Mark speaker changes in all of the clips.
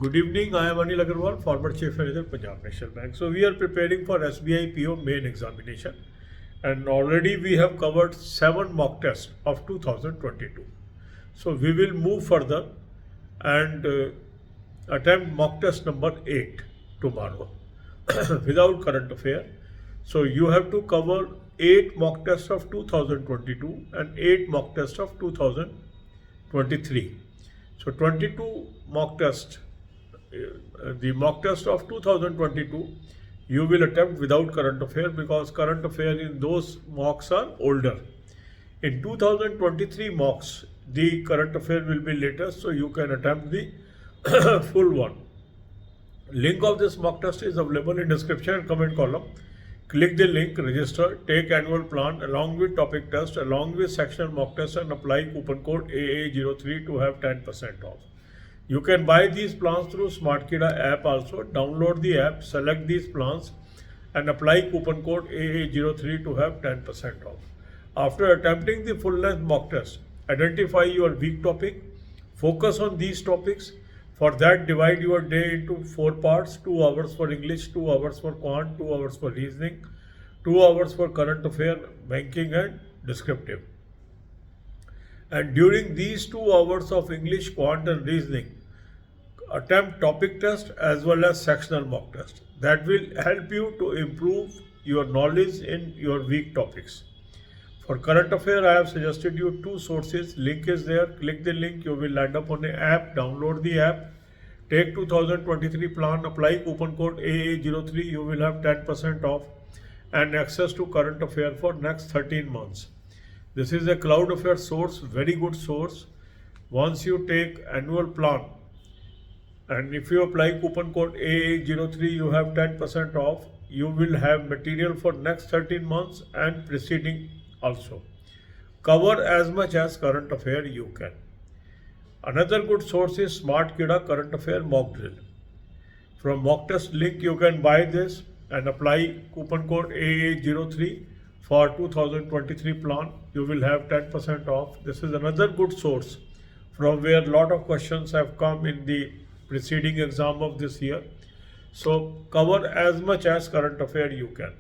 Speaker 1: Good evening. I am Anil Agarwal, former Chief Manager, Punjab National Bank. So we are preparing for SBI PO main examination, and already we have covered 7 mock tests of 2022. So we will move further and attempt mock test number 8 tomorrow without current affair. So you have to cover 8 mock tests of 2022 and 8 mock tests of 2023. So 22 mock tests. The mock test of 2022 you will attempt without current affair because current affair in those mocks are older. In 2023 mocks the current affair will be latest, so you can attempt the full one. Link of this mock test is available in description and comment column. Click the link, register, take annual plan along with topic test along with sectional mock test and apply coupon code AA03 to have 10% off. You can buy these plans through SmartKida app also. Download the app, select these plans and apply coupon code AA03 to have 10% off. After attempting the full length mock test, identify your weak topic, focus on these topics. For that, divide your day into 4 parts, 2 hours for English, 2 hours for quant, 2 hours for reasoning, 2 hours for current affair, banking and descriptive. And during these 2 hours of English, quant and reasoning, attempt topic test as well as sectional mock test. That will help you to improve your knowledge in your weak topics. For current affair, I have suggested you 2 sources. Link is there. Click the link. You will land up on an app. Download the app. Take 2023 plan. Apply coupon code AA03. You will have 10% off and access to current affair for next 13 months. This is a cloud affair source. Very good source. Once you take annual plan, and if you apply coupon code AA03, you have 10% off. You will have material for next 13 months and preceding also. Cover as much as current affair you can. Another good source is SmartKida current affair mock drill. From mock test link, you can buy this and apply coupon code AA03 for 2023 plan. You will have 10% off. This is another good source from where a lot of questions have come in the preceding exam of this year. So cover as much as current affair you can.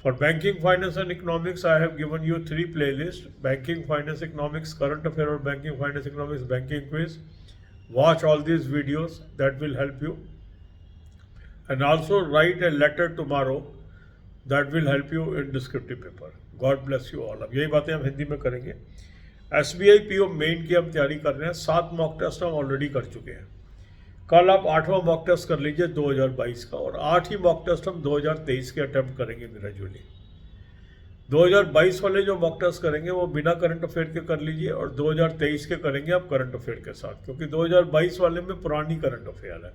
Speaker 1: For banking, finance and economics, I have given you 3 playlists: banking, finance, economics, current affair, or banking, finance, economics, banking quiz. Watch all these videos, that will help you. And also write a letter tomorrow, that will help you in descriptive paper. God bless you all. अब यही बातें हम हिंदी में करेंगे. SBI PO main की हम तैयारी कर रहे हैं. 7 मॉक टेस्ट हम ऑलरेडी कर चुके हैं. कल आप 8वां मॉक टेस्ट कर लीजिए 2022 का, और 8 ही मॉक टेस्ट हम 2023 के अटेम्प्ट करेंगे ग्रेजुअली. 2022 वाले जो मॉक टेस्ट करेंगे वो बिना करंट अफेयर के कर लीजिए, और 2023 के करेंगे आप करंट अफेयर के साथ, क्योंकि 2022 वाले में पुरानी करंट अफेयर है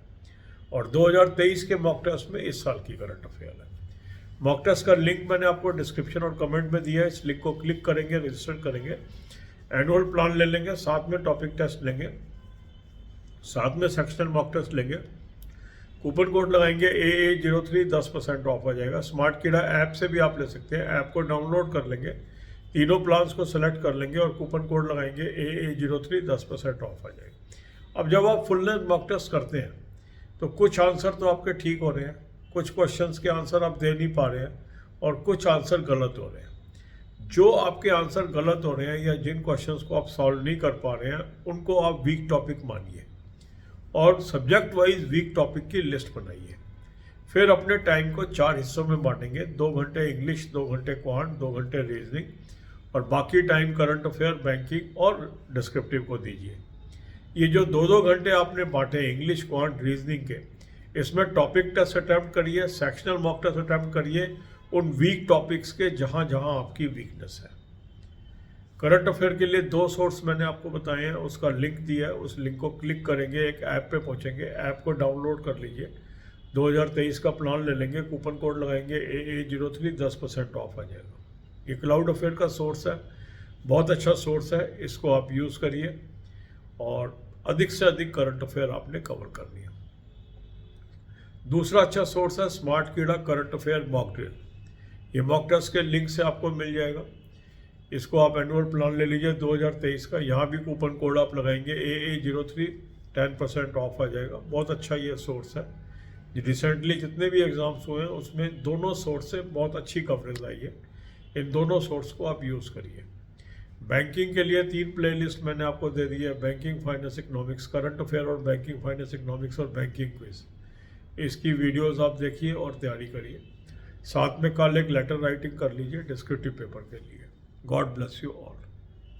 Speaker 1: और 2023 के मॉक टेस्ट में इस साल की करंट अफेयर है. मॉक टेस्ट का लिंक मैंने आपको डिस्क्रिप्शन और कमेंट में दिया है. इस लिंक को क्लिक करेंगे, रजिस्टर करेंगे, एनुअल प्लान ले लेंगे, साथ में टॉपिक टेस्ट लेंगे, साथ में सेक्शनल मॉक टेस्ट लेंगे, कूपन कोड लगाएंगे AA03, 10% ऑफ आ जाएगा. SmartKida ऐप से भी आप ले सकते हैं. ऐप को डाउनलोड कर लेंगे, तीनों प्लान्स को सेलेक्ट कर लेंगे और कूपन कोड लगाएंगे AA03, 10% ऑफ आ जाएगा. अब जब आप फुल लेंथ मॉक टेस्ट करते हैं तो कुछ आंसर तो आपके ठीक हो रहे हैं, कुछ क्वेश्चंस के आंसर आप दे नहीं पा रहे हैं, और कुछ आंसर गलत हो रहे हैं. जो आपके आंसर गलत हो रहे हैं या जिन क्वेश्चंस को आप सॉल्व नहीं कर पा रहे हैं, उनको आप वीक टॉपिक मानिए और सब्जेक्ट वाइज वीक टॉपिक की लिस्ट बनाइए. फिर अपने टाइम को 4 हिस्सों में बांटेंगे. 2 घंटे इंग्लिश, 2 घंटे क्वांट, 2 घंटे रीजनिंग, और बाकी टाइम करंट अफेयर, बैंकिंग और डिस्क्रिप्टिव को दीजिए. ये जो 2-2 घंटे आपने बांटे इंग्लिश, क्वांट, रीजनिंग के, इसमें टॉपिक टेस्ट अटैम्प्ट करिए, सेक्शनल मॉक टेस्ट अटैम्प्ट करिए उन वीक टॉपिक्स के जहाँ जहाँ आपकी वीकनेस है. करंट अफेयर के लिए 2 सोर्स मैंने आपको बताए हैं, उसका लिंक दिया है. उस लिंक को क्लिक करेंगे, एक ऐप पे पहुंचेंगे, ऐप को डाउनलोड कर लीजिए, 2023 का प्लान ले लेंगे, कूपन कोड लगाएंगे AA03, 10% ऑफ आ जाएगा. ये क्लाउड अफेयर का सोर्स है, बहुत अच्छा सोर्स है, इसको आप यूज़ करिए और अधिक से अधिक करंट अफेयर आपने कवर करनी है. दूसरा अच्छा सोर्स है SmartKida current affair mock drill. ये मॉक टेस्ट के लिंक से आपको मिल जाएगा. इसको आप एनुअल प्लान ले लीजिए 2023 का. यहाँ भी कूपन कोड आप लगाएंगे AA03, 10% ऑफ आ जाएगा। बहुत अच्छा ये सोर्स है। रिसेंटली जितने भी एग्ज़ाम्स हुए हैं उसमें दोनों सोर्स से बहुत अच्छी कवरेज आई है। इन दोनों सोर्स को आप यूज़ करिए। बैंकिंग के लिए 3 प्लेलिस्ट मैंने आपको दे दी है, banking, finance, economics, current affair और बैंकिंग, फाइनेंस, इकोनॉमिक्स और बैंकिंग क्विज। इसकी वीडियोस आप देखिए और तैयारी करिए। साथ में कल एक लेटर राइटिंग कर लीजिए डिस्क्रिप्टिव पेपर के लिए। God bless you all.